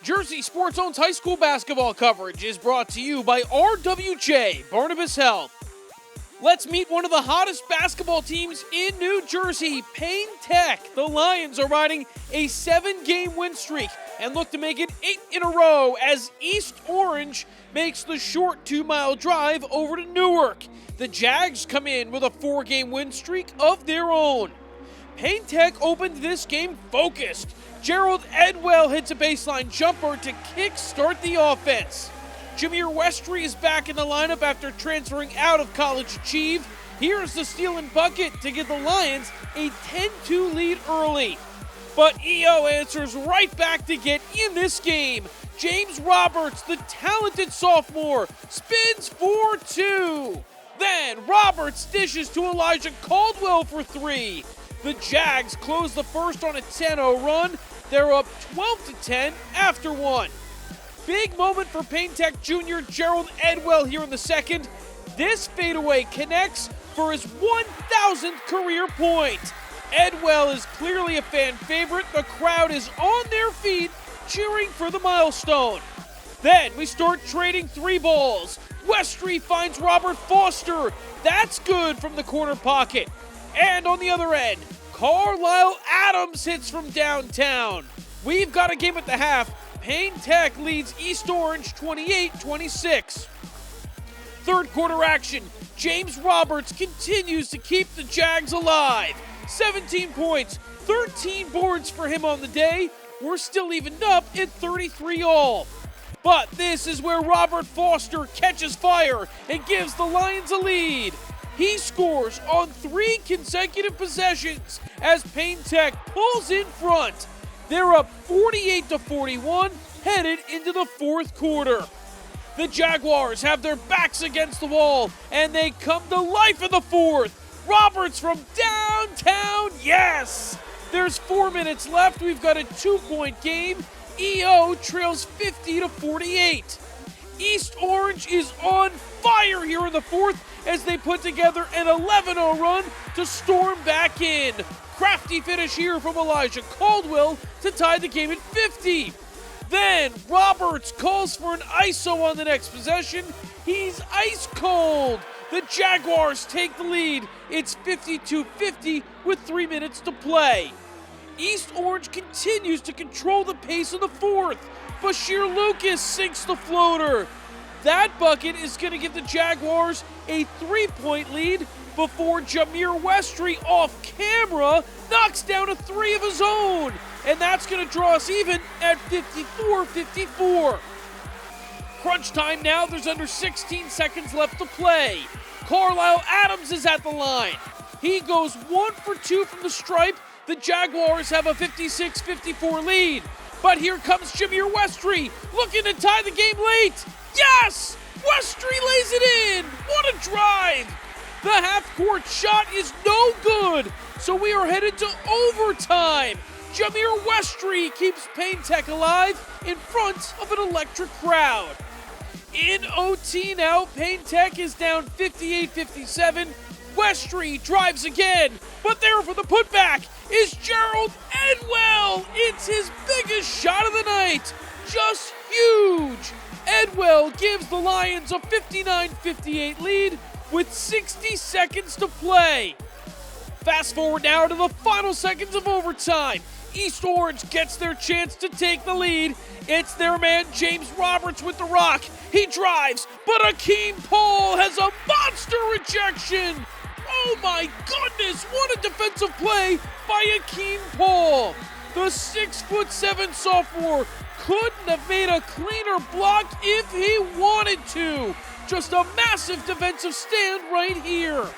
Jersey Sports Zone's high school basketball coverage is brought to you by RWJ Barnabas Health. Let's meet one of the hottest basketball teams in New Jersey, Payne Tech. The Lions are riding a 7-game win streak and look to make it 8 in a row as East Orange makes the short 2-mile drive over to Newark. The Jags come in with a 4-game win streak of their own. Payne Tech opened this game focused. Gerald Edwell hits a baseline jumper to kick-start the offense. Jameer Westry is back in the lineup after transferring out of College Achieve. Here's the steal and bucket to give the Lions a 10-2 lead early. But EO answers right back to get in this game. James Roberts, the talented sophomore, spins for 2. Then Roberts dishes to Elijah Caldwell for 3. The Jags close the first on a 10-0 run. They're up 12-10 after one. Big moment for Payne Tech junior Gerald Edwell here in the second. This fadeaway connects for his 1,000th career point. Edwell is clearly a fan favorite. The crowd is on their feet cheering for the milestone. Then we start trading 3 balls. Westry finds Robert Foster. That's good from the corner pocket. And on the other end, Carlisle Adams hits from downtown. We've got a game at the half. Payne Tech leads East Orange 28-26. Third quarter action. James Roberts continues to keep the Jags alive. 17 points, 13 boards for him on the day. We're still evened up at 33 all. But this is where Robert Foster catches fire and gives the Lions a lead. He scores on 3 consecutive possessions as Payne Tech pulls in front. They're up 48-41, headed into the fourth quarter. The Jaguars have their backs against the wall, and they come to life in the fourth. Roberts from downtown, yes! There's 4 minutes left. We've got a 2-point game. EO trails 50-48. East Orange is on fire here in the fourth as they put together an 11-0 run to storm back in. Crafty finish here from Elijah Caldwell to tie the game at 50. Then Roberts calls for an ISO on the next possession. He's ice cold. The Jaguars take the lead. It's 52-50 with 3 minutes to play. East Orange continues to control the pace of the fourth. Bashir Lucas sinks the floater. That bucket is going to give the Jaguars a 3-point lead before Jameer Westry off camera knocks down a 3 of his own. And that's going to draw us even at 54-54. Crunch time now. There's under 16 seconds left to play. Carlisle Adams is at the line. He goes 1 for 2 from the stripe. The Jaguars have a 56-54 lead. But here comes Jameer Westry looking to tie the game late. Yes! Westry lays it in. What a drive. The half-court shot is no good. So we are headed to overtime. Jameer Westry keeps Payne Tech alive in front of an electric crowd. In OT now, Payne Tech is down 58-57. Westry drives again, but there for the putback is Gerald Edwell. It's his biggest shot of the night. Just huge. Edwell gives the Lions a 59-58 lead with 60 seconds to play. Fast forward now to the final seconds of overtime. East Orange gets their chance to take the lead. It's their man James Roberts with the rock. He drives, but Akeem Paul has a monster rejection. Oh my goodness, what a defensive play by Akeem Paul. The 6'7" sophomore couldn't have made a cleaner block if he wanted to. Just a massive defensive stand right here.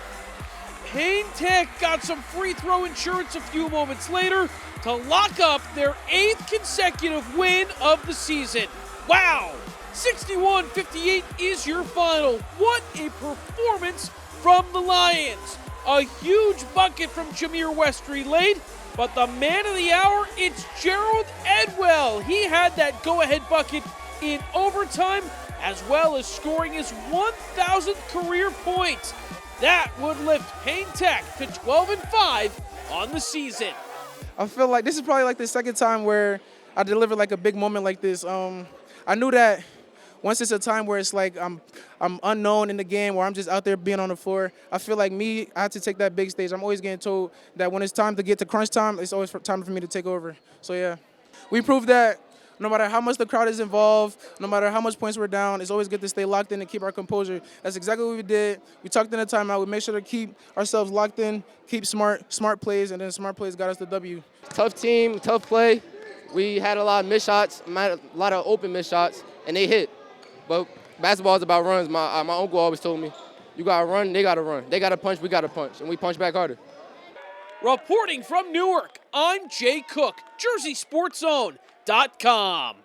Payne Tech got some free throw insurance a few moments later to lock up their 8th consecutive win of the season. Wow! 61-58 is your final. What a performance from the Lions. A huge bucket from Jameer Westry late, but the man of the hour, it's Gerald Edwell. He had that go-ahead bucket in overtime, as well as scoring his 1,000th career point. That would lift Payne Tech to 12-5 on the season. I feel like this is probably like the second time where I deliver like a big moment like this. I knew that once it's a time where it's like I'm unknown in the game, where I'm just out there being on the floor, I feel like I have to take that big stage. I'm always getting told that when it's time to get to crunch time, it's always time for me to take over. So yeah, we proved that no matter how much the crowd is involved, no matter how much points we're down, it's always good to stay locked in and keep our composure. That's exactly what we did. We tucked in the timeout. We made sure to keep ourselves locked in, keep smart plays, and then smart plays got us the W. Tough team, tough play. We had a lot of missed shots, a lot of open missed shots, and they hit. But basketball is about runs. My uncle always told me, you got to run, they got to run. They got to punch, we got to punch, and we punch back harder. Reporting from Newark, I'm Jay Cook, JerseySportsZone.com.